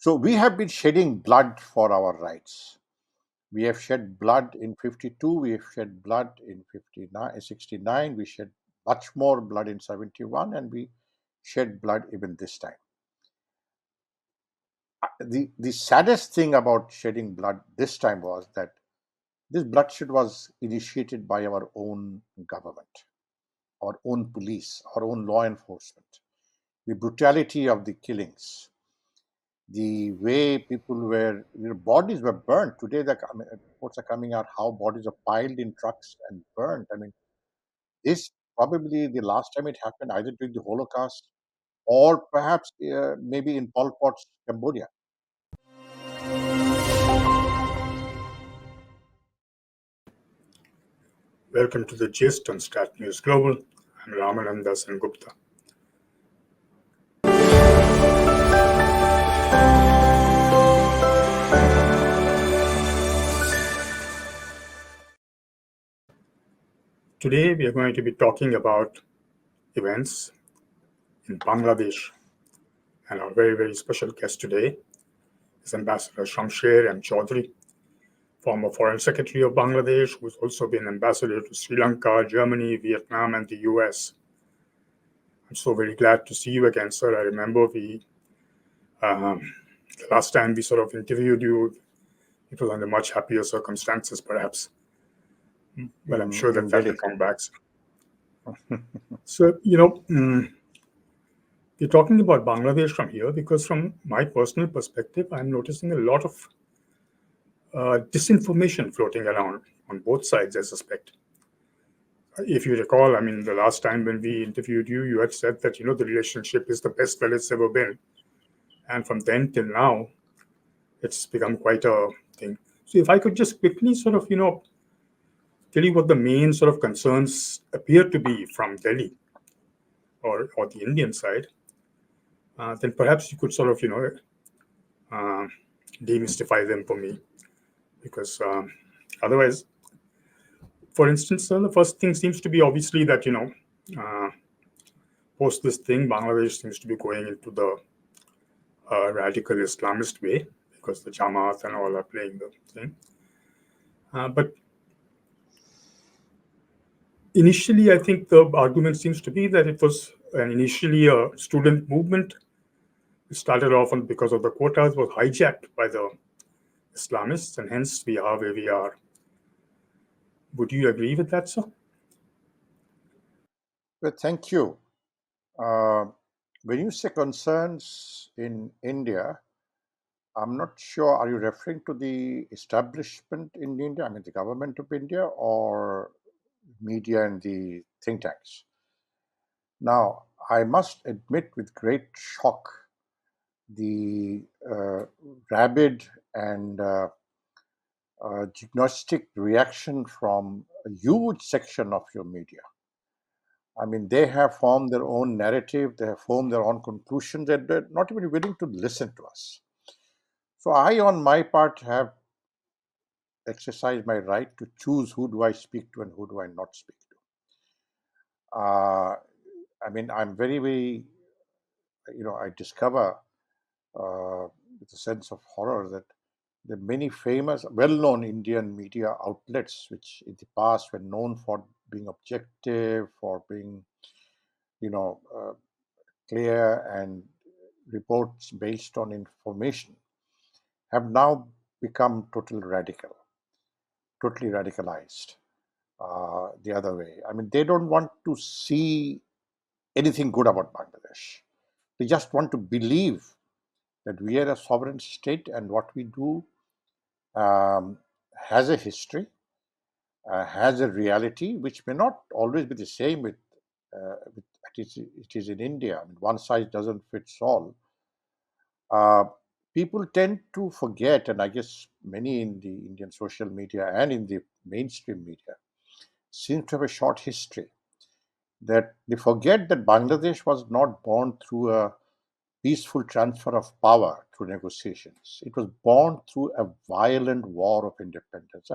So we have been shedding blood for our rights. We have shed blood in 52, we have shed blood in 59, 69, we shed much more blood in 71, and we shed blood even this time. The saddest thing about shedding blood this time was that this bloodshed was initiated by our own government, our own police, our own law enforcement. The brutality of the killings, the way people were, bodies were burnt. Today, reports are coming out how bodies are piled in trucks and burnt. I mean, this probably the last time it happened, either during the Holocaust or perhaps maybe in Pol Pot's Cambodia. Welcome to the gist on Stat News Global. I'm Ramananda Sengupta. Today we are going to be talking about events in Bangladesh, and our very, very special guest today is Ambassador Shamsher M. Chowdhury, former Foreign Secretary of Bangladesh, who's also been ambassador to Sri Lanka, Germany, Vietnam, and the US. I'm so very glad to see you again, sir. I remember the last time we sort of interviewed you, it was under much happier circumstances, perhaps. But I'm sure that will come back. So, we're talking about Bangladesh from here because from my personal perspective, I'm noticing a lot of disinformation floating around on both sides, I suspect. If you recall, I mean, the last time when we interviewed you, you had said that, the relationship is the best that it's ever been. And from then till now, it's become quite a thing. So if I could just quickly sort of, tell you what the main sort of concerns appear to be from Delhi or the Indian side, then perhaps you could sort of, demystify them for me. Because otherwise, for instance, the first thing seems to be obviously that, post this thing, Bangladesh seems to be going into the radical Islamist way because the Jamaat and all are playing the thing. But initially, I think the argument seems to be that it was initially a student movement. It started off because of the quotas, was hijacked by the Islamists, and hence we are where we are. Would you agree with that, sir? Well, thank you. When you say concerns in India, I'm not sure, are you referring to the establishment in India, I mean the government of India, or media and the think tanks? Now, I must admit with great shock the rabid and gymnastic reaction from a huge section of your media. I mean, they have formed their own narrative, they have formed their own conclusions, and they're not even willing to listen to us. So I, on my part, have exercised my right to choose who do I speak to and who do I not speak to. I mean, I'm very, very, I discover with a sense of horror that the many famous, well-known Indian media outlets, which in the past were known for being objective, for being, clear and reports based on information, have now become totally radicalized the other way. I mean, they don't want to see anything good about Bangladesh. They just want to believe that we are a sovereign state and what we do has a history, has a reality, which may not always be the same with it is in India. I mean, one size doesn't fit all. Uh, People tend to forget, and I guess many in the Indian social media and in the mainstream media seem to have a short history. That they forget that Bangladesh was not born through a peaceful transfer of power through negotiations. It was born through a violent war of independence,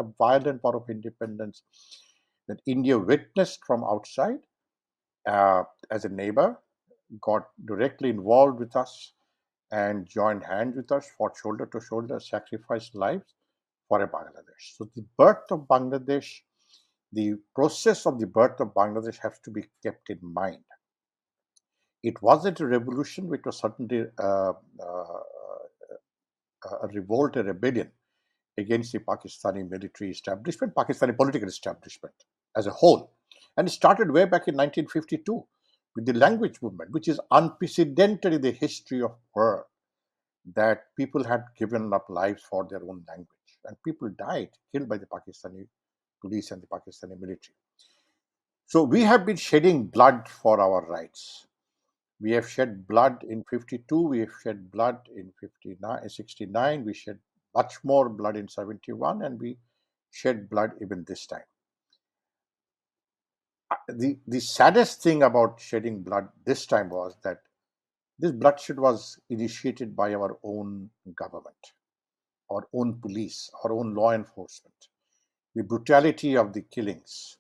that India witnessed from outside as a neighbor, got directly involved with us, and joined hands with us, fought shoulder to shoulder, sacrificed lives for a Bangladesh. So the birth of Bangladesh, the process of the birth of Bangladesh has to be kept in mind. It wasn't a revolution, which was certainly a revolt, a rebellion against the Pakistani military establishment, Pakistani political establishment as a whole. And it started way back in 1952 with the language movement, which is unprecedented in the history of world, that people had given up lives for their own language. And people died, killed by the Pakistani police and the Pakistani military. So we have been shedding blood for our rights. We have shed blood in 52, we have shed blood in 59, 69, we shed much more blood in 71, and we shed blood even this time. The saddest thing about shedding blood this time was that this bloodshed was initiated by our own government, our own police, our own law enforcement. The brutality of the killings,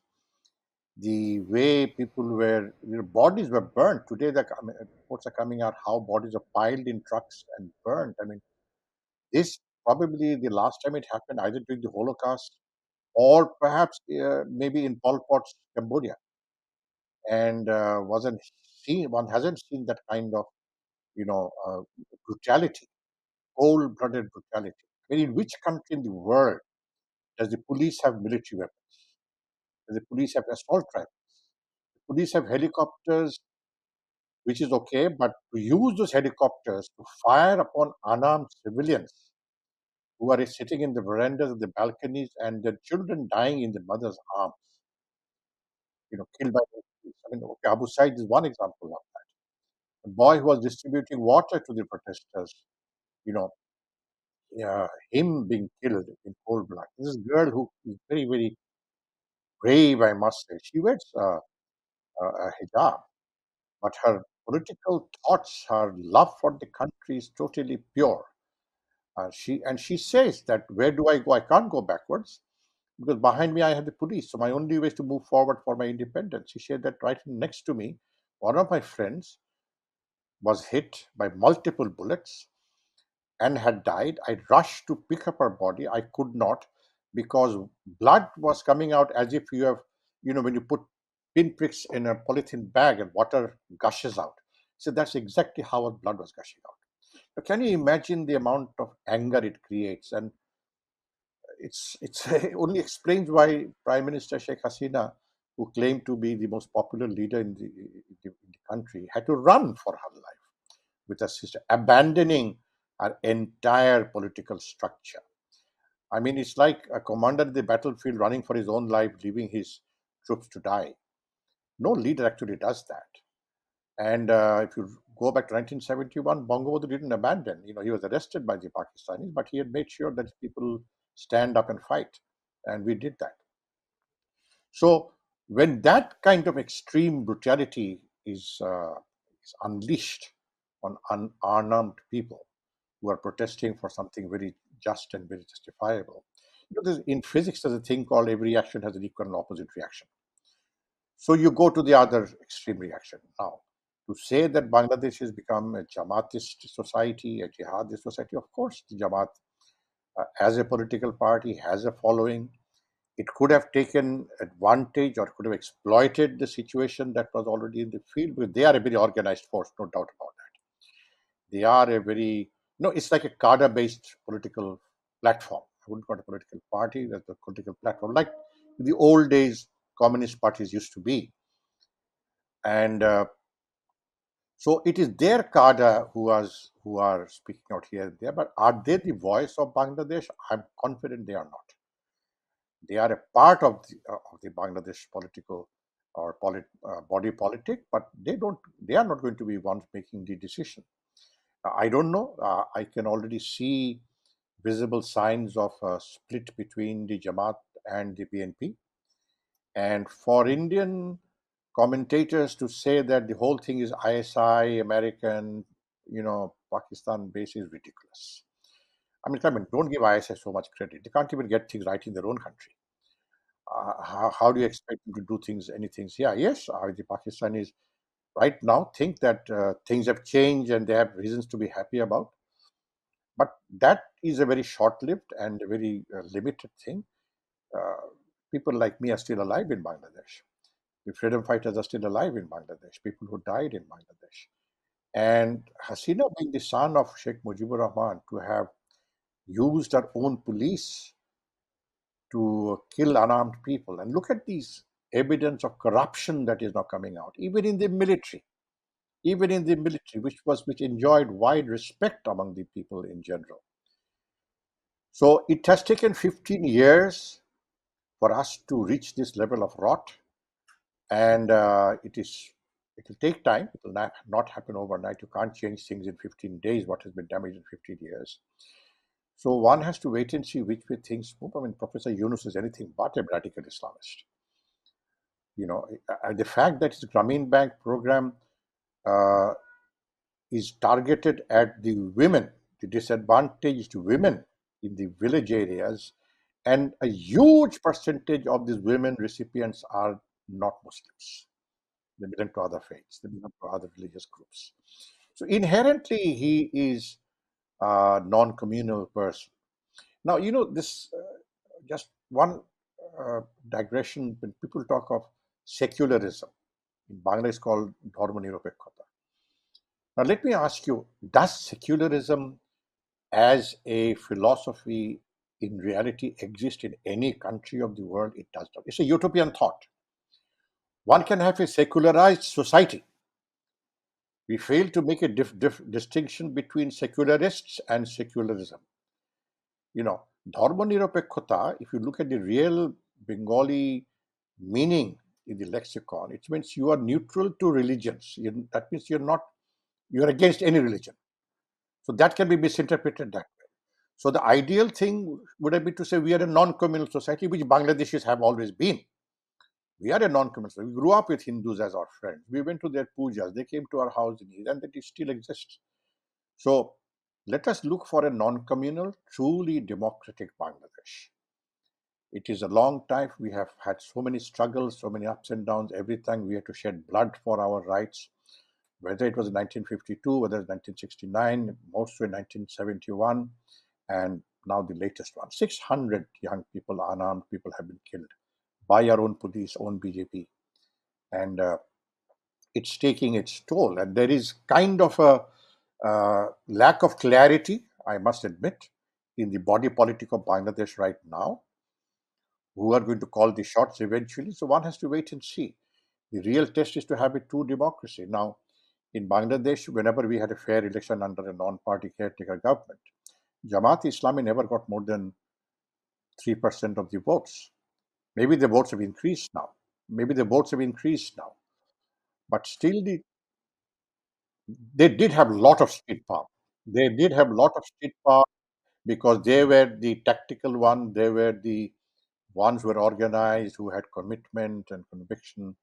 the way people were, bodies were burnt. Today, the reports are coming out how bodies are piled in trucks and burnt. I mean, this probably the last time it happened, either during the Holocaust or perhaps maybe in Pol Pot's Cambodia, and wasn't seen. One hasn't seen that kind of you know uh, brutality, cold-blooded brutality. I mean, in which country in the world does the police have military weapons? Does the police have assault rifles? The police have helicopters, which is okay, but to use those helicopters to fire upon unarmed civilians who are sitting in the verandas of the balconies and their children dying in the mother's arms, killed by the police. I mean, okay, Abu Said is one example of that. A boy who was distributing water to the protesters, you know, him being killed in cold blood. This is a girl who is very, very brave, I must say. She wears a hijab, but her political thoughts, her love for the country is totally pure. She says that where do I go? I can't go backwards because behind me I have the police. So my only way is to move forward for my independence. She said that right next to me, one of my friends was hit by multiple bullets and had died. I rushed to pick up her body. I could not because blood was coming out as if you have, when you put pinpricks in a polythene bag and water gushes out. So that's exactly how her blood was gushing out. Now, can you imagine the amount of anger it creates? And it's it only explains why Prime Minister Sheikh Hasina, who claimed to be the most popular leader in the country, had to run for her life with her sister, abandoning our entire political structure. I mean, it's like a commander in the battlefield running for his own life, leaving his troops to die. No leader actually does that. And if you go back to 1971, Bangabandhu didn't abandon. He was arrested by the Pakistanis, but he had made sure that people stand up and fight. And we did that. So when that kind of extreme brutality is unleashed on unarmed people who are protesting for something very just and very justifiable, in physics, there's a thing called every action has an equal and opposite reaction. So you go to the other extreme reaction. Now, to say that Bangladesh has become a Jamaatist society, a jihadist society, of course, the Jamaat, as a political party, has a following. It could have taken advantage or could have exploited the situation that was already in the field, because they are a very organized force, no doubt about that. They are a very, it's like a cadre based political platform. I wouldn't call it a political party, that's a political platform, like in the old days, communist parties used to be. And so it is their cadre who are speaking out here and there, but are they the voice of Bangladesh? I'm confident they are not. They are a part of the Bangladesh political or body politic, but they are not going to be ones making the decision. I don't know. I can already see visible signs of a split between the Jamaat and the BNP. And for Indian commentators to say that the whole thing is ISI, American, Pakistan base is ridiculous. I mean, come on, don't give ISI so much credit. They can't even get things right in their own country. How do you expect them to do things, anything? Yeah, yes, the Pakistanis right now think that things have changed and they have reasons to be happy about. But that is a very short-lived and a very limited thing. Uh, People like me are still alive in Bangladesh. The freedom fighters are still alive in Bangladesh. People who died in Bangladesh. And Hasina being the son of Sheikh Mujibur Rahman to have used her own police to kill unarmed people. And look at these evidence of corruption that is now coming out, even in the military, which enjoyed wide respect among the people in general. So it has taken 15 years for us to reach this level of rot, and it will take time. It will not happen overnight. You can't change things in 15 days. What has been damaged in 15 years. So one has to wait and see which way things move. I mean, Professor Yunus is anything but a radical Islamist. The fact that his Grameen Bank program uh, is targeted at the women, the disadvantaged women in the village areas, and a huge percentage of these women recipients are not Muslims. They belong to other faiths, they belong to other religious groups. So inherently, he is a non communal person. Now, this just one digression when people talk of secularism. In Bangla, it's called Dharma Nirapekkata. Now, let me ask you, does secularism as a philosophy in reality exist in any country of the world? It does not. It's a utopian thought. One can have a secularized society. We fail to make a distinction between secularists and secularism. Dharma Nirapekkata, if you look at the real Bengali meaning in the lexicon, it means you are neutral to religions. That means you're against any religion. So that can be misinterpreted that way. So the ideal thing would have been to say we are a non-communal society, which Bangladeshis have always been. We are a non-communal society. We grew up with Hindus as our friends. We went to their pujas. They came to our house in Eid, and that it still exists. So let us look for a non-communal, truly democratic Bangladesh. It is a long time. We have had so many struggles, so many ups and downs. Every time we had to shed blood for our rights, whether it was in 1952, whether it was 1969, more so in 1971, and now the latest one. 600 young people, unarmed people, have been killed by our own police, own BJP. And it's taking its toll. And there is kind of a lack of clarity, I must admit, in the body politic of Bangladesh right now, who are going to call the shots eventually. So one has to wait and see. The real test is to have a true democracy. Now, in Bangladesh, whenever we had a fair election under a non-party caretaker government, Jamaat Islami never got more than 3% of the votes. Maybe the votes have increased now. But still, they did have a lot of street power. They did have a lot of street power because they were the tactical one. They were the ones who were organized, who had commitment and conviction.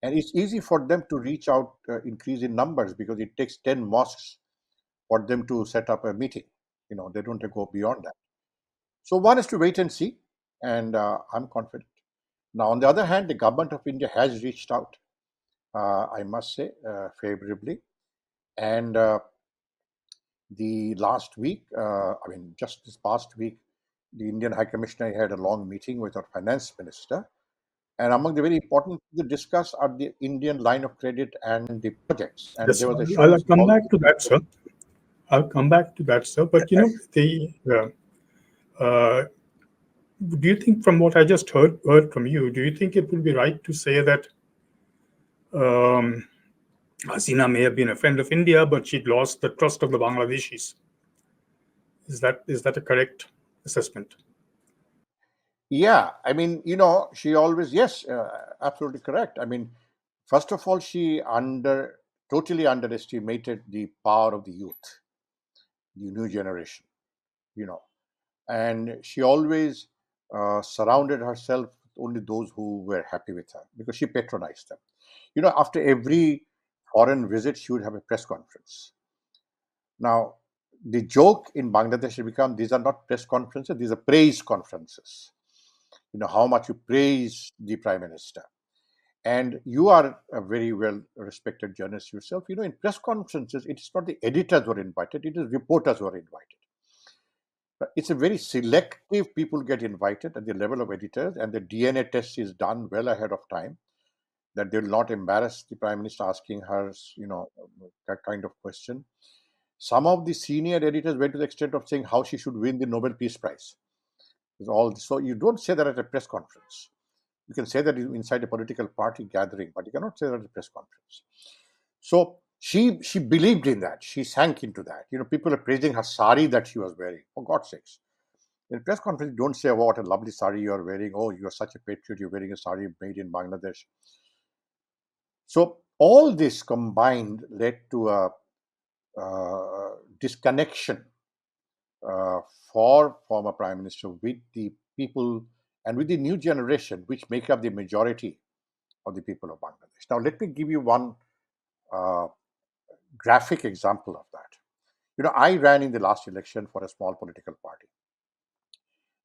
And it's easy for them to reach out, increase in numbers because it takes 10 mosques for them to set up a meeting. They don't go beyond that. So one is to wait and see, and I'm confident. Now, on the other hand, the government of India has reached out, I must say, favorably. And the last week, just this past week, the Indian High Commissioner had a long meeting with our finance minister. And among the very important things to discuss are the Indian line of credit and the projects. And Yes, there was I'll assurance come all. back to that, sir. I'll come back to that, sir. But uh, do you think, from what I just heard from you, do you think it would be right to say that Hasina may have been a friend of India, but she'd lost the trust of the Bangladeshis? Is that a correct assessment? Yeah, she always, yes, absolutely correct. First of all, she totally underestimated the power of the youth, the new generation, you know, and she always surrounded herself with only those who were happy with her because she patronized them. After every foreign visit, she would have a press conference. Now, the joke in Bangladesh has become these are not press conferences, these are praise conferences. How much you praise the prime minister. And you are a very well respected journalist yourself. In press conferences, it is not the editors who are invited, it is reporters who are invited. It's a very selective people get invited at the level of editors, and the DNA test is done well ahead of time, that they will not embarrass the prime minister asking her, that kind of question. Some of the senior editors went to the extent of saying how she should win the Nobel Peace Prize. So you don't say that at a press conference. You can say that inside a political party gathering, but you cannot say that at a press conference. So she believed in that. She sank into that. People are praising her sari that she was wearing. For God's sakes. In press conference, don't say, oh, what a lovely sari you are wearing. Oh, you are such a patriot. You're wearing a sari made in Bangladesh. So all this combined led to a disconnection uh, for former prime minister with the people and with the new generation, which make up the majority of the people of Bangladesh. Now, let me give you one uh, graphic example of that. I ran in the last election for a small political party,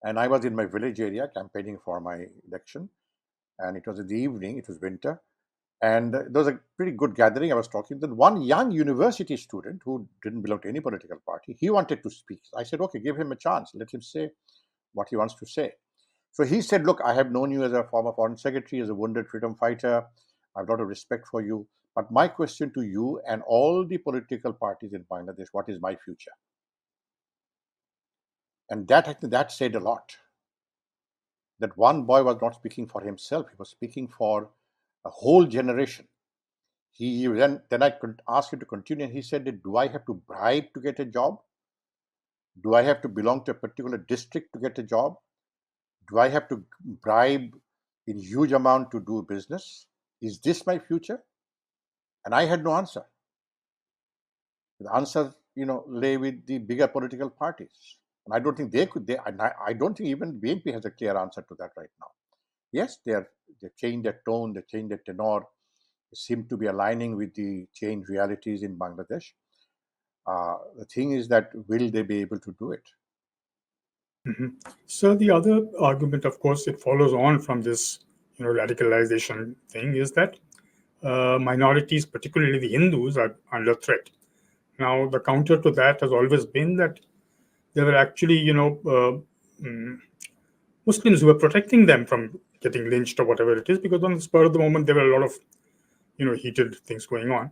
and I was in my village area campaigning for my election. And it was in the evening, it was winter, and there was a pretty good gathering. I was talking to one young university student who didn't belong to any political party. He wanted to speak. I said, okay, give him a chance. Let him say what he wants to say. So he said, look, I have known you as a former foreign secretary, as a wounded freedom fighter. I have a lot of respect for you. But my question to you and all the political parties in Bangladesh, what is my future? And that said a lot. That one boy was not speaking for himself, he was speaking for a whole generation. Then I could ask him to continue, and he said, do I have to bribe to get a job? Do I have to belong to a particular district to get a job? Do I have to bribe in huge amount to do business? Is this my future? And I had no answer. The answer, lay with the bigger political parties. And I don't think they could. I don't think even BNP has a clear answer to that right now. Yes, they've changed their tone, they changed their tenor, they seem to be aligning with the changed realities in Bangladesh. The thing is that will they be able to do it? Mhm. So the other argument, of course, it follows on from this, radicalization thing, is that minorities, particularly the Hindus, are under threat. Now, the counter to that has always been that there were actually, Muslims who were protecting them from getting lynched or whatever it is, because on the spur of the moment there were a lot of, heated things going on.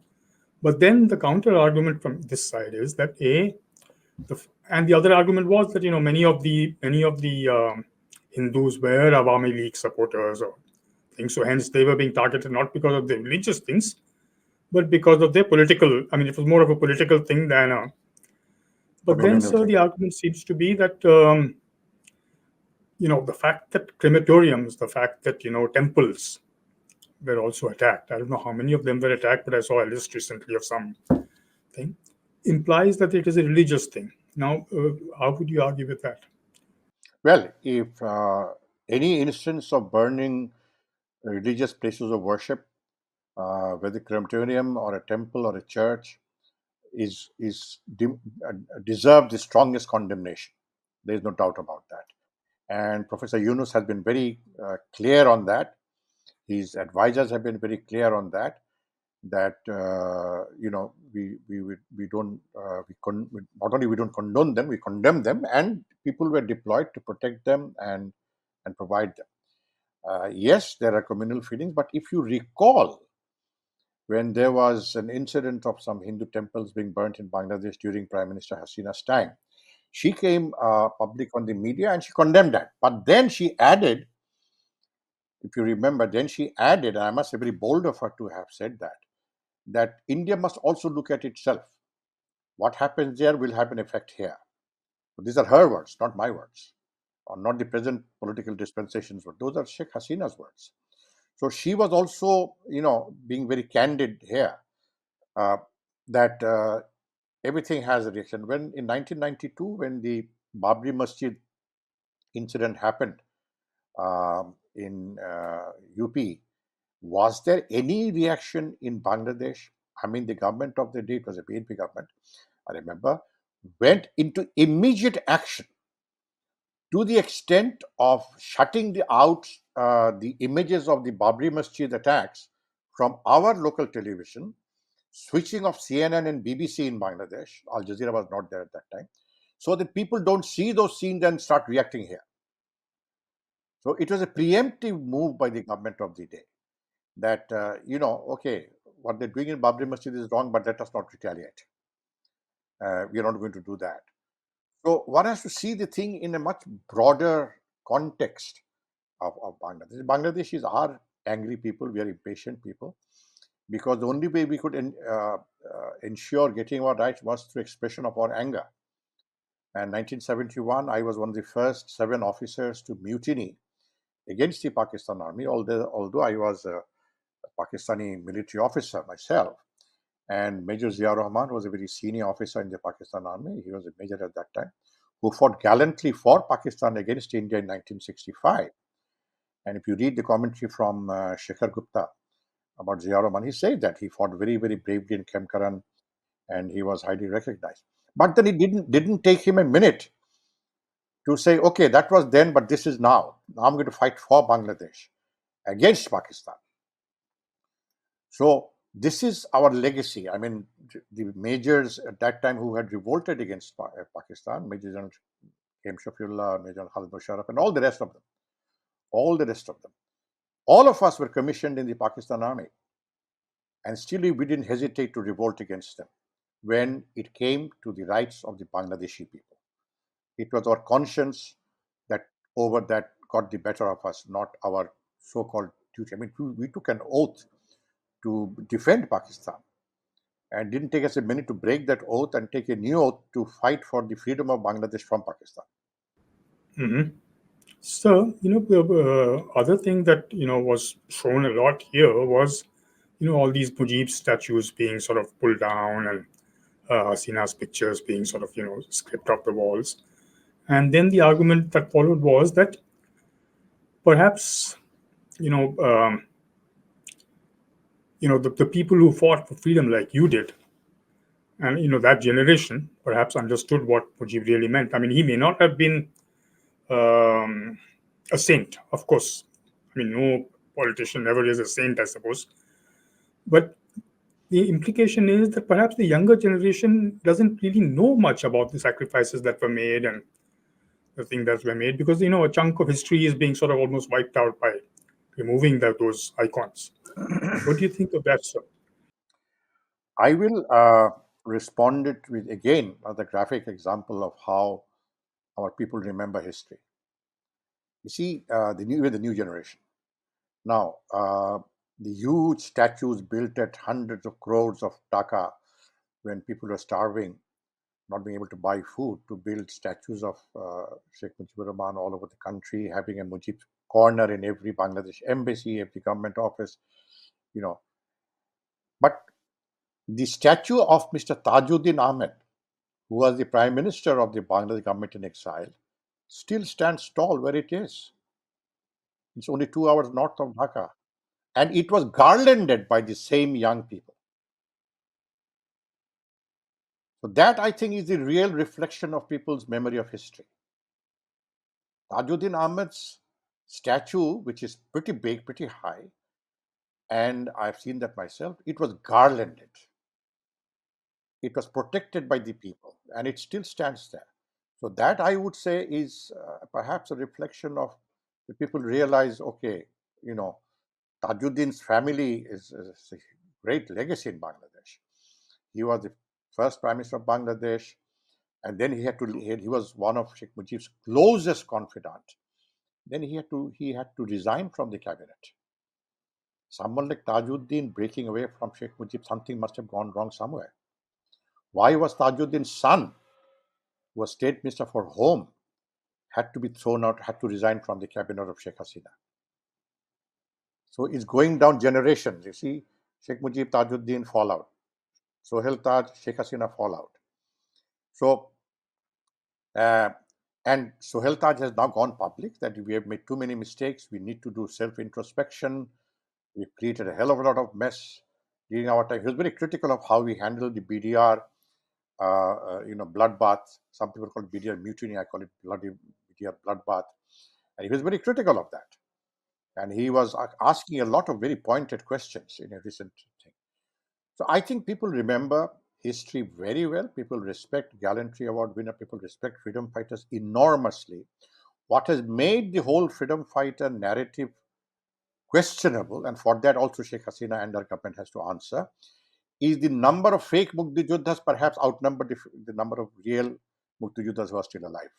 But then the counter argument from this side is that and the other argument was that many of the Hindus were Awami League supporters or things, so hence they were being targeted not because of the religious things, but because of their political. I mean, it was more of a political thing than a. But then, Communal so thing. the argument seems to be that the fact that crematoriums, the fact that temples were also attacked. I don't know how many of them were attacked, but I saw a list recently of some thing, implies that it is a religious thing. Now, how would you argue with that? Well, if any instance of burning religious places of worship, whether crematorium or a temple or a church, deserves the strongest condemnation. There is no doubt about that. And Professor Yunus has been very clear on that. His advisors have been very clear on that. That we don't not only we don't condone them, we condemn them, and people were deployed to protect them and provide them. Yes, there are communal feelings, but if you recall, when there was an incident of some Hindu temples being burnt in Bangladesh during Prime Minister Hasina's time, she came public on the media and she condemned that. But then she added, if you remember, then she added, and I must say very bold of her to have said that India must also look at itself. What happens there will have an effect here. So these are her words, not my words, or not the present political dispensation's words. Those are Sheikh Hasina's words. So she was also, being very candid here, uh, that everything has a reaction. When in 1992, when the Babri Masjid incident happened in UP, was there any reaction in Bangladesh? I mean, the government of the day, it was a BNP government, I remember, went into immediate action to the extent of shutting the images of the Babri Masjid attacks from our local television, switching off CNN and BBC in Bangladesh. Al Jazeera was not there at that time, so that people don't see those scenes and start reacting here. So it was a preemptive move by the government of the day that, okay, what they're doing in Babri Masjid is wrong, but let us not retaliate. We are not going to do that. So one has to see the thing in a much broader context of Bangladesh. Bangladeshis are angry people, we are impatient people, because the only way we could ensure getting our rights was through expression of our anger. And 1971, I was one of the first 7 officers to mutiny against the Pakistan army, although I was a Pakistani military officer myself. And Major Zia Rahman was a very senior officer in the Pakistan army. He was a major at that time, who fought gallantly for Pakistan against India in 1965. And if you read the commentary from Shekhar Gupta about Zia Rahman, he said that he fought very, very bravely in Kemkaran, and he was highly recognized. But then it didn't take him a minute to say, okay, that was then, but this is now. Now I'm going to fight for Bangladesh against Pakistan. So this is our legacy. I mean, the majors at that time who had revolted against Pakistan, Major General K.M. Shafiullah, Major General Khalid Musharraf, and all the rest of them, all of us were commissioned in the Pakistan army, and still we didn't hesitate to revolt against them when it came to the rights of the Bangladeshi people. It was our conscience that got the better of us, not our so-called duty. I mean, we took an oath to defend Pakistan, and didn't take us a minute to break that oath and take a new oath to fight for the freedom of Bangladesh from Pakistan. Mm-hmm. So, the other thing that, was shown a lot here was, all these Mujib statues being sort of pulled down, and Hasina's pictures being sort of, scraped off the walls. And then the argument that followed was that perhaps, you know, um, the people who fought for freedom like you did, and, that generation perhaps understood what Mujib really meant. I mean, he may not have been um, a saint, of course. I mean, no politician ever is a saint, I suppose. But the implication is that perhaps the younger generation doesn't really know much about the sacrifices that were made and the things that were made, because a chunk of history is being sort of almost wiped out by removing those icons. What do you think of that, sir? I will respond it with again the graphic example of how our people remember history. You see, the new generation now. The huge statues built at hundreds of crores of taka when people were starving, not being able to buy food, to build statues of Sheikh Mujibur Rahman all over the country, having a Mujib corner in every Bangladesh embassy, every government office, you know. But the statue of Mr. Tajuddin Ahmed, who was the Prime Minister of the Bangladesh government in exile, still stands tall where it is. It's only 2 hours north of Dhaka. And it was garlanded by the same young people. So that, I think, is the real reflection of people's memory of history. Tajuddin Ahmed's statue, which is pretty big, pretty high, and I've seen that myself, it was garlanded. It was protected by the people, and it still stands there. So that, I would say, is perhaps a reflection of the people realize, okay, you know, Tajuddin's family is a great legacy in Bangladesh. He was the first Prime Minister of Bangladesh, and then he was one of Sheikh Mujib's closest confidant. Then he had to resign from the cabinet. Someone like Tajuddin breaking away from Sheikh Mujib, something must have gone wrong somewhere. Why was Tajuddin's son, who was State Minister for Home, had to be thrown out, had to resign from the cabinet of Sheikh Hasina? So it's going down generations. You see, Sheikh Mujib, Tajuddin fallout. Sohail Taj, Sheikh Hasina fallout. So, uh, and Sohail Taj has now gone public that we have made too many mistakes. We need to do self-introspection. We've created a hell of a lot of mess during our time. He was very critical of how we handled the BDR, bloodbath. Some people call it BDR mutiny. I call it bloody India bloodbath. And he was very critical of that. And he was asking a lot of very pointed questions in a recent thing. So I think people remember history very well. People respect Gallantry Award winner. People respect freedom fighters enormously. What has made the whole freedom fighter narrative questionable, and for that also Sheikh Hasina and her government has to answer, is the number of fake Muktijuddhas perhaps outnumber the number of real Muktijuddhas who are still alive.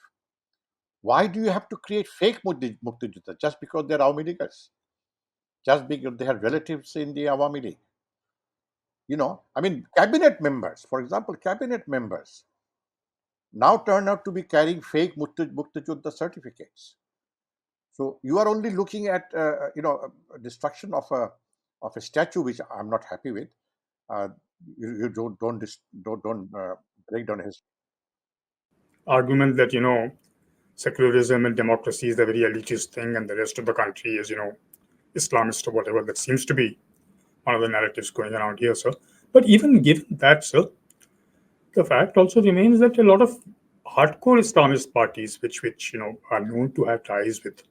Why do you have to create fake Muktijuddhas just because they're Awami Leaguers? Just because they have relatives in the Awami League? I mean, cabinet members, for example, cabinet members now turn out to be carrying fake Muktijuddha certificates. So you are only looking at, destruction of a statue, which I'm not happy with. Uh, you don't break down his. Argument that, secularism and democracy is the very elitist thing and the rest of the country is, Islamist or whatever. That seems to be one of the narratives going around here, sir. But even given that, sir, the fact also remains that a lot of hardcore Islamist parties, which are known to have ties with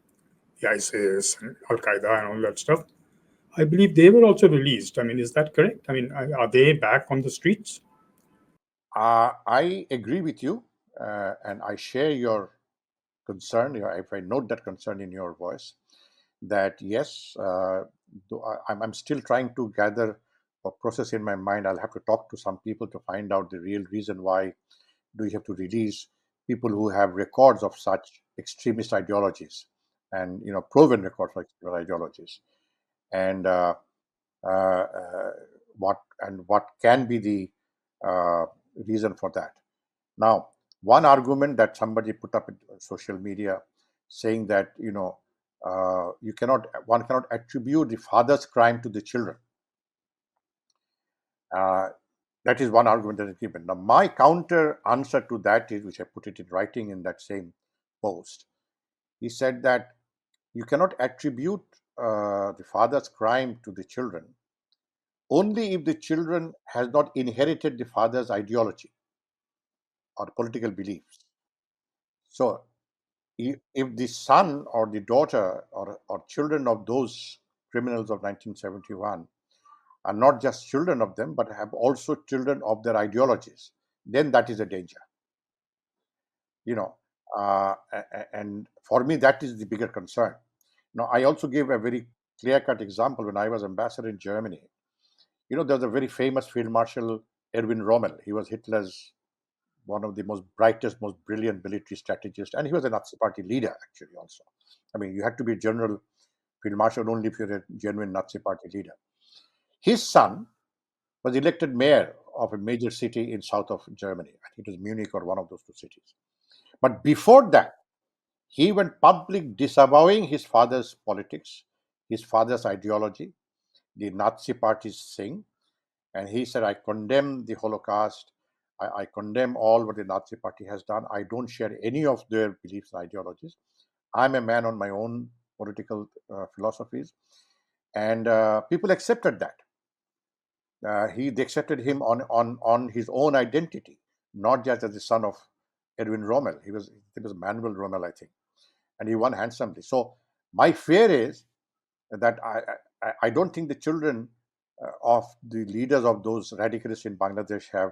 the ISIS and Al Qaeda and all that stuff, I believe they were also released. I mean, is that correct? I mean, are they back on the streets? I agree with you, and I share your concern. If I note that concern in your voice, that yes, though I'm still trying to gather or process in my mind. I'll have to talk to some people to find out the real reason why do you have to release people who have records of such extremist ideologies and proven records of extremist ideologies, and uh, uh, what can be the uh, reason for that. Now, one argument that somebody put up in social media saying that you cannot one cannot attribute the father's crime to the children. Uh, that is one argument that is given. Now, my counter answer to that is, which I put it in writing in that same post. He said that you cannot attribute the father's crime to the children only if the children has not inherited the father's ideology or political beliefs. So if the son or the daughter or children of those criminals of 1971 are not just children of them, but have also children of their ideologies, then that is a danger. You know, and for me, that is the bigger concern. Now, I also gave a very clear-cut example when I was ambassador in Germany. There's a very famous Field Marshal Erwin Rommel. He was Hitler's one of the most brightest, most brilliant military strategists, and he was a Nazi party leader actually also. I mean, you had to be general field marshal only if you're a genuine Nazi party leader. His son was elected mayor of a major city in south of Germany. I think it was Munich or one of those two cities. But before that, he went public disavowing his father's politics, his father's ideology, the Nazi party's thing, and he said, I condemn the Holocaust. I condemn all what the Nazi party has done. I don't share any of their beliefs and ideologies. I'm a man on my own political philosophies. And people accepted that. They accepted him on his own identity, not just as the son of Edwin Rommel. It was Manuel Rommel, I think, and he won handsomely. So my fear is that I don't think the children of the leaders of those radicalists in Bangladesh have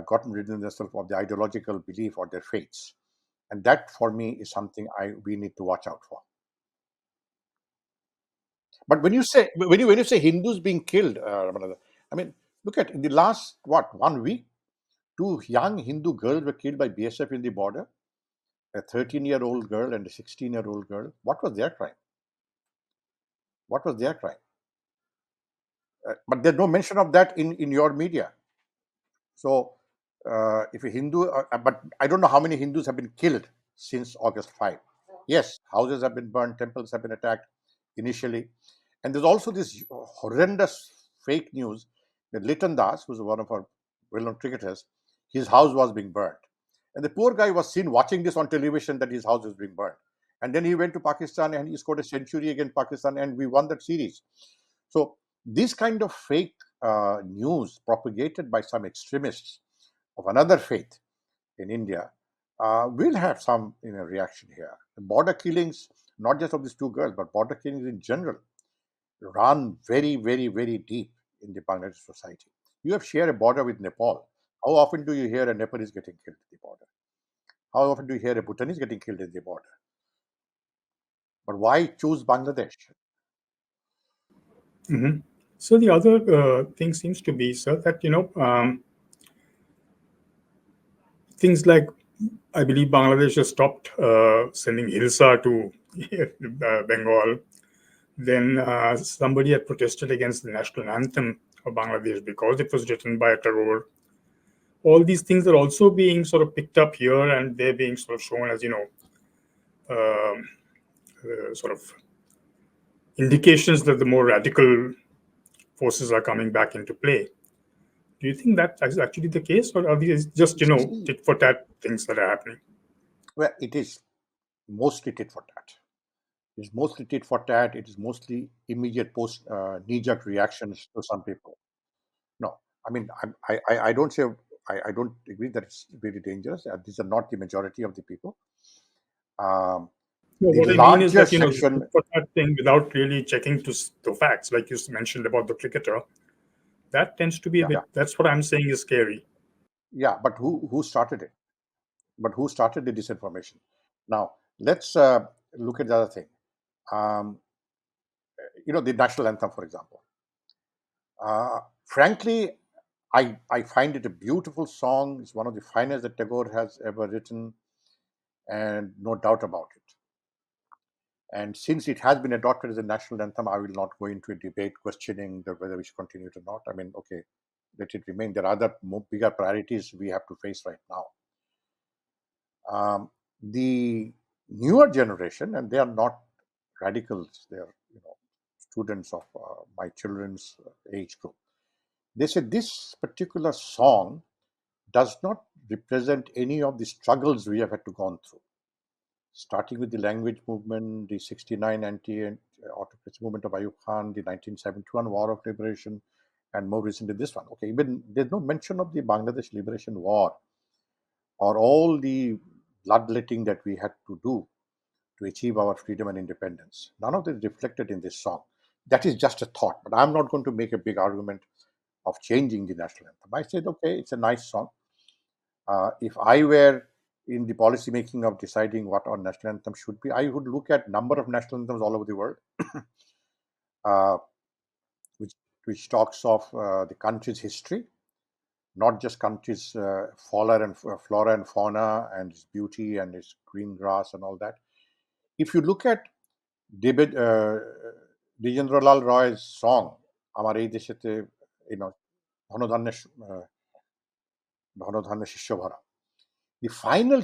gotten rid of themselves of the ideological belief or their faiths, and that for me is something we need to watch out for. But when you say Hindus being killed, Ramananda, I mean, look at in the last what 1 week, two young Hindu girls were killed by BSF in the border. A 13-year-old girl and a 16-year-old girl. What was their crime? What was their crime? But there's no mention of that in your media. So, if a Hindu, but I don't know how many Hindus have been killed since August 5. Yes, houses have been burned, temples have been attacked initially. And there's also this horrendous fake news that Litan Das, who's one of our well known cricketers, his house was being burned. And the poor guy was seen watching this on television that his house was being burned. And then he went to Pakistan and he scored a century against Pakistan and we won that series. So, this kind of fake news propagated by some extremists of another faith in India we'll have some reaction here. The border killings, not just of these two girls, but border killings in general, run very, very, very deep in the Bangladesh society. You have shared a border with Nepal. How often do you hear a Nepalese getting killed at the border? How often do you hear a Bhutanese getting killed at the border? But why choose Bangladesh? Mhm. So the other thing seems to be, sir, that things like, I believe Bangladesh has stopped sending Hilsa to Bengal. Then somebody had protested against the national anthem of Bangladesh because it was written by a terror. All these things are also being sort of picked up here, and they're being sort of shown as um, sort of indications that the more radical forces are coming back into play. Do you think that is actually the case, or are these just See, tit for tat things that are happening? well, it is mostly tit for tat. It's mostly tit for tat. It is mostly immediate post knee-jerk reactions to some people. No, I mean, I don't say I don't agree that it's very dangerous. These are not the majority of the people. Um, No, the what I mean is larger that the section, tit for tat thing without really checking to facts, like you mentioned about the cricketer, that tends to be a yeah, bit. That's what I'm saying is scary. yeah. But who started it? But who started the disinformation? Now let's look at the other thing. Um, the national anthem, for example. Frankly, I find it a beautiful song. It's one of the finest that Tagore has ever written, and no doubt about it. And since it has been adopted as a national anthem, I will not go into a debate questioning whether we should continue it or not. I mean, okay, let it remain. There are other bigger priorities we have to face right now. The newer generation, and they are not radicals, they are students of my children's age group. They said this particular song does not represent any of the struggles we have had to gone through, starting with the language movement, the 69 anti-autocracy movement of Ayub Khan, the 1971 War of Liberation, and more recently this one. Okay, even there's no mention of the Bangladesh Liberation War or all the bloodletting that we had to do to achieve our freedom and independence. None of this is reflected in this song. That is just a thought, but I'm not going to make a big argument of changing the national anthem. I said, okay, it's a nice song. If I were in the policy making of deciding what our national anthem should be, I would look at number of national anthems all over the world, uh, which talks of the country's history, not just country's flora and fauna and its beauty and its green grass and all that. If you look at David Dijendralal Roy's song, "আমার এই দেশেতে," ধনধান্যে ধনধান্যে শিষ্য ভরা. The final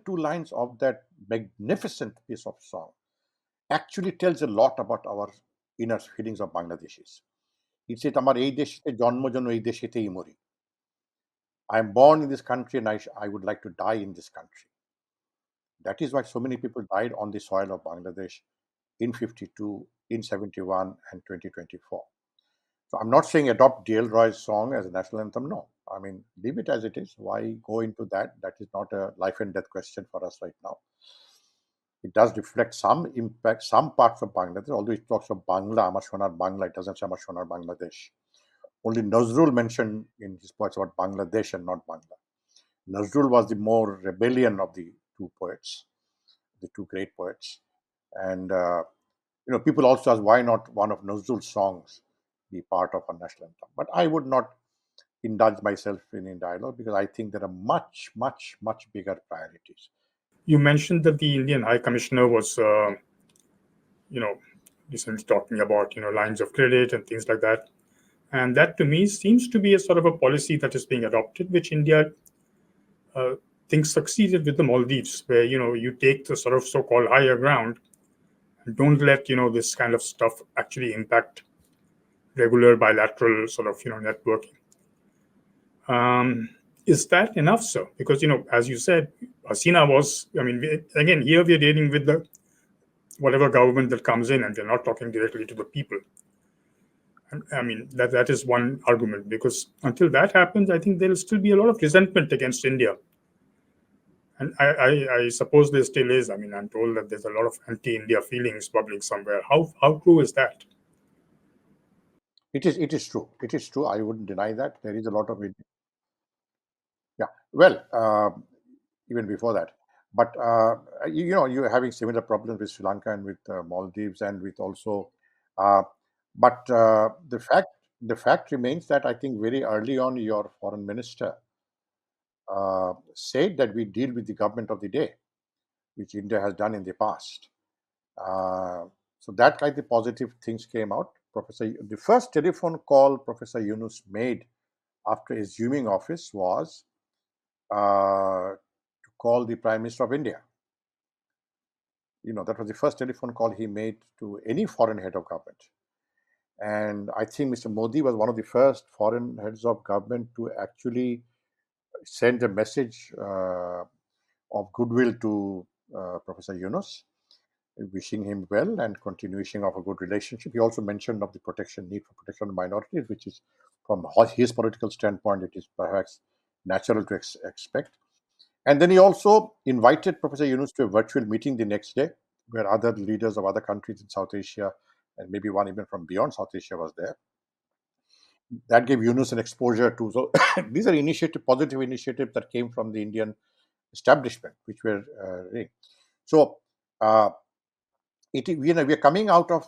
two lines of that magnificent piece of song actually tells a lot about our inner feelings of Bangladeshis. It said, "আমার এই দেশেতে জন্ম যেন এই দেশেতেই মরি." I am born in this country and I would like to die in this country. That is why so many people died on the soil of Bangladesh in 52, in 71, and 2024. So I'm not saying adopt D.L. Roy's song as a national anthem. No. I mean, leave it as it is. Why go into that? That is not a life and death question for us right now. It does reflect some impact, some parts of Bangladesh, although it talks of Bangla, Amar Shonar Bangla, it doesn't say Amar Shonar Bangladesh. Only Nazrul mentioned in his poets about Bangladesh and not Bangla. Nazrul was the more rebellion of the two poets, the two great poets. And, people also ask why not one of Nazrul's songs be part of a national anthem. But I would not indulge myself in dialogue because I think there are much, much, much bigger priorities. You mentioned that the Indian High Commissioner was, you know, recently talking about lines of credit and things like that, and that to me seems to be a sort of a policy that is being adopted, which India uh, thinks succeeded with the Maldives, where you take the sort of so-called higher ground and don't let this kind of stuff actually impact regular bilateral sort of networking. Is that enough, sir? Because as you said, Hasina was. I mean, again, here we are dealing with the whatever government that comes in, and they're not talking directly to the people. I mean, that is one argument, because until that happens, I think there will still be a lot of resentment against India. And I suppose there still is. I mean, I'm told that there's a lot of anti-India feelings bubbling somewhere. How true is that? It is true. It is true. I wouldn't deny that. There is a lot of it. Yeah. Well, even before that. But you're having similar problems with Sri Lanka and with Maldives and with also. Uh, but the fact remains that I think very early on your foreign minister said that we deal with the government of the day, which India has done in the past. Uh, so that kind of positive things came out. The first telephone call Professor Yunus made after assuming office was to call the Prime Minister of India. That was the first telephone call he made to any foreign head of government. And I think Mr. Modi was one of the first foreign heads of government to actually send a message of goodwill to Professor Yunus, wishing him well and continuation of a good relationship. He also mentioned of the need for protection of minorities, which is from his political standpoint, it is perhaps natural to expect. And then he also invited Professor Yunus to a virtual meeting the next day, where other leaders of other countries in South Asia and maybe one even from beyond South Asia was there. That gave Yunus an exposure to. So these are positive initiatives that came from the Indian establishment, which were so. Uh, we are coming out of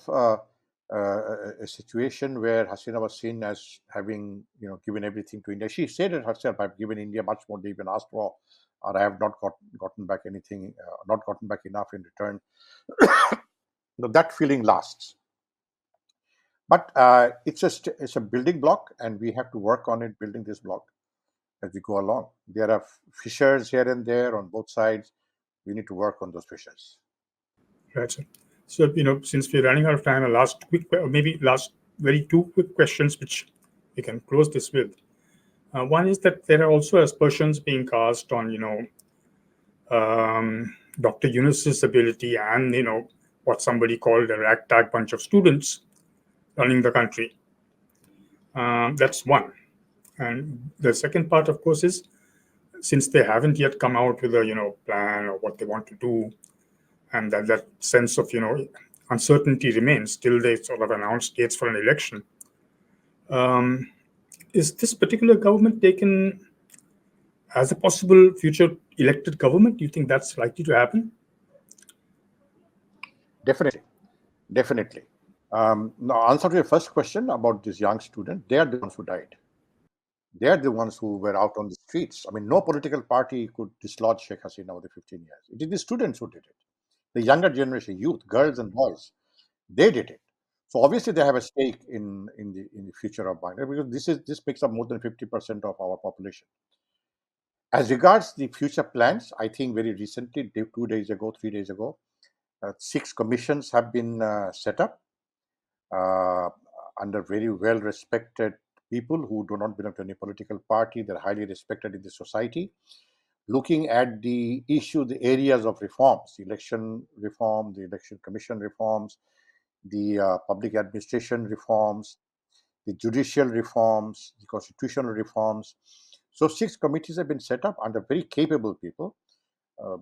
a situation where Hasina was seen as having given everything to India. She said it herself, "I've given India much more than even asked for, or I have not gotten back anything, not gotten back enough in return." That feeling lasts, but it's a building block, and we have to work on it, building this block as we go along. There are fissures here and there on both sides. We need to work on those fissures. Right. So, since we're running out of time, a last quick, maybe last very two quick questions, which we can close this with. One is that there are also aspersions being cast on, Dr. Yunus's ability and, what somebody called a ragtag bunch of students running the country. That's one. And the second part, of course, is since they haven't yet come out with a, plan or what they want to do, and that sense of, uncertainty remains till they sort of announce dates for an election. Um, is this particular government taken as a possible future elected government? Do you think that's likely to happen? Definitely, definitely. Now, answer to your first question about this young student, they are the ones who died. They are the ones who were out on the streets. I mean, no political party could dislodge Sheikh Hasina over the 15 years. It is the students who did it. The younger generation, youth, girls and boys, they did it. So obviously they have a stake in the future of Bangladesh, because this makes up more than 50% of our population. As regards the future plans, I think very recently, 2 days ago, 3 days ago, 6 commissions have been set up uh, under very well respected people who do not belong to any political party. They're highly respected in the society, looking at the issue, the areas of reforms, election reform, the election commission reforms, the public administration reforms, the judicial reforms, the constitutional reforms. So 6 committees have been set up under very capable people,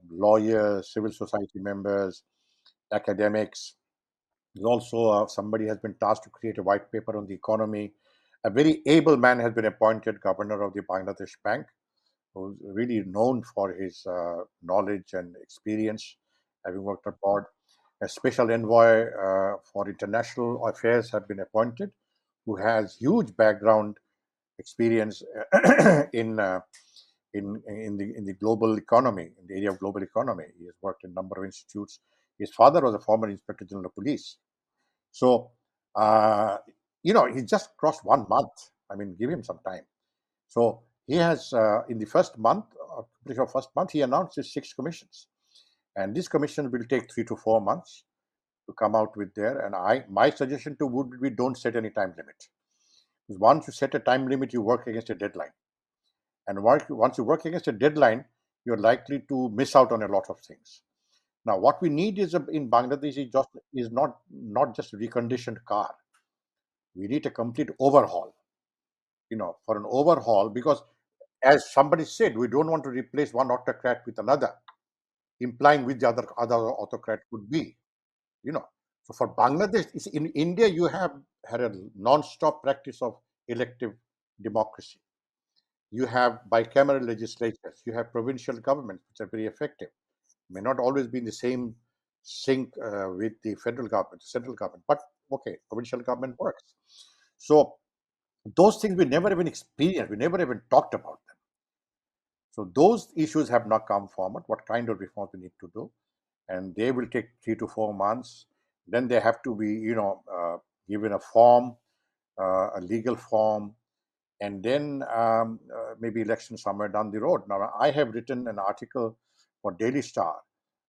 lawyers, civil society members, academics. There's also somebody has been tasked to create a white paper on the economy. A very able man has been appointed governor of the Bangladesh Bank, who's really known for his knowledge and experience, having worked abroad. A special envoy for international affairs have been appointed, who has huge background experience in in the global economy, in the area of global economy. He has worked in a number of institutes. His father was a former Inspector General of Police. So, uh, he just crossed 1 month. I mean, give him some time. So he has, in the first month, he announced his 6 commissions, and this commission will take 3 to 4 months to come out with there. And my suggestion to would be, don't set any time limit, because once you set a time limit, you work against a deadline, and once you work against a deadline, you're likely to miss out on a lot of things. Now, what we need in Bangladesh is not just a reconditioned car. We need a complete overhaul. For an overhaul, because as somebody said, we don't want to replace one autocrat with another, implying which the other autocrat could be. So for Bangladesh, in India, you have had a non-stop practice of elective democracy. You have bicameral legislatures. You have provincial governments, which are very effective. May not always be in the same sync with the federal government, central government, but okay, provincial government works. So those things we never even experienced. We never even talked about them. So those issues have not come forward. What kind of reforms we need to do, and they will take 3 to 4 months. Then they have to be, given a form, a legal form, and then maybe election somewhere down the road. Now, I have written an article for Daily Star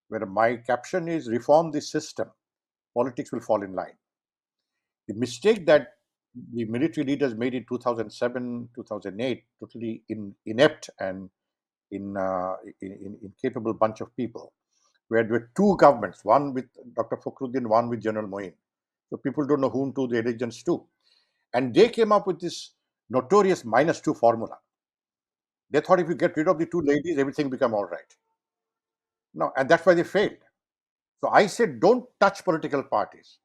where my caption is "Reform the system, politics will fall in line." The mistake that the military leaders made in 2007, 2008, totally inept and incapable bunch of people, where there were two governments, one with Dr. Fakhruddin, one with General Moin. So people don't know whom to the allegiance to. And they came up with this notorious -2 formula. They thought if you get rid of the two ladies, everything become all right. No, and that's why they failed. So I said, don't touch political parties.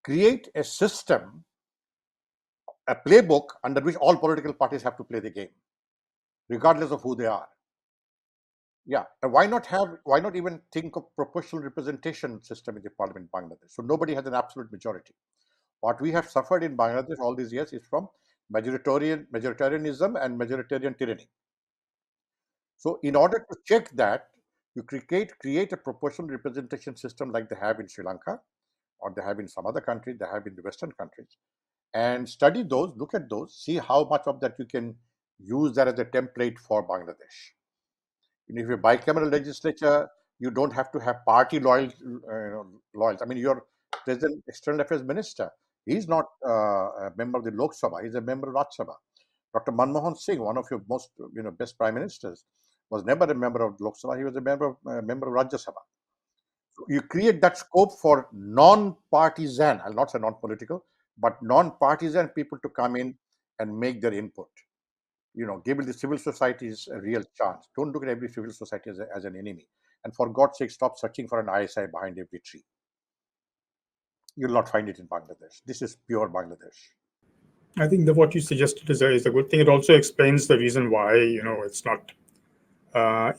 Create a system, a playbook under which all political parties have to play the game, regardless of who they are. Yeah, and why not even think of proportional representation system in the parliament in Bangladesh? So nobody has an absolute majority. What we have suffered in Bangladesh all these years is from majoritarianism and majoritarian tyranny. So in order to check that, you create a proportional representation system like they have in Sri Lanka, or they have in some other countries, they have in the Western countries, and study those, look at those, see how much of that you can use that as a template for Bangladesh. And if you bicameral legislature, you don't have to have party loyals. I mean, your present external affairs minister, he's not a member of the Lok Sabha, he's a member of Raj Sabha. Dr. Manmohan Singh, one of your most best prime ministers, was never a member of Lok Sabha, he was a member of Rajya Sabha. So you create that scope for non-partisan, I'll not say non-political, but non-partisan people to come in and make their input. Give the civil societies a real chance. Don't look at every civil society as an enemy. And for God's sake, stop searching for an ISI behind every tree. You'll not find it in Bangladesh. This is pure Bangladesh. I think that what you suggested is a good thing. It also explains the reason why it's not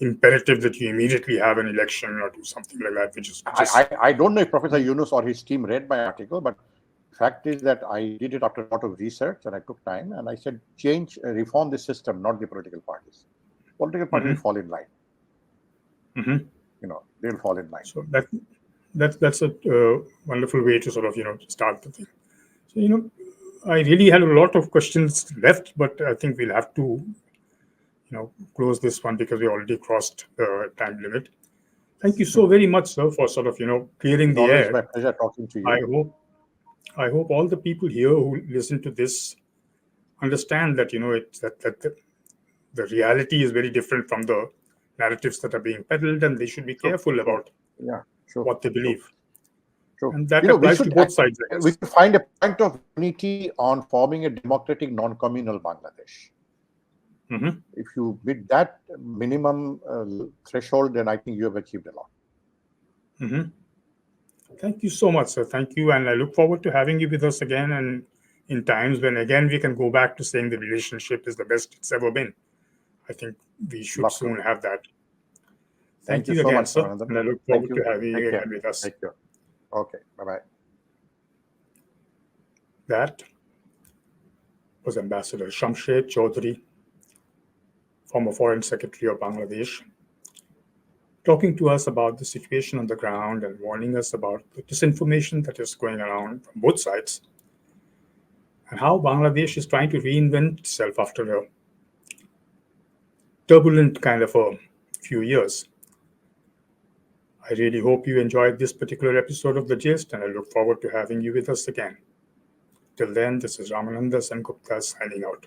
imperative that you immediately have an election or do something like that. Which is I don't know if Professor Yunus or his team read my article, but the fact is that I did it after a lot of research and I took time and I said, reform the system, not the political parties. Political parties will fall in line. They'll fall in line. So that's a wonderful way to sort of start the thing. So I really had a lot of questions left, but I think we'll have to close this one because we already crossed the time limit. Thank you so very much, sir, for sort of clearing the air. It's my pleasure talking to you. I hope all the people here who listen to this understand that that the reality is very different from the narratives that are being peddled, and they should be careful about what they believe. True. And that applies to both sides. We should find a point of unity on forming a democratic, non-communal Bangladesh. If you meet that minimum threshold, then I think you have achieved a lot. Thank you so much, sir. Thank you. And I look forward to having you with us again, and in times when, again, we can go back to saying the relationship is the best it's ever been. I think we should soon have that. Thank you so again, much, sir. And I look forward to having you again with us. Thank you. Okay. Bye-bye. That was Ambassador Shamsher Chowdhury, former Foreign Secretary of Bangladesh, talking to us about the situation on the ground and warning us about the disinformation that is going around from both sides and how Bangladesh is trying to reinvent itself after a turbulent kind of a few years. I really hope you enjoyed this particular episode of The Gist, and I look forward to having you with us again. Till then, this is Ramananda Sengupta signing out.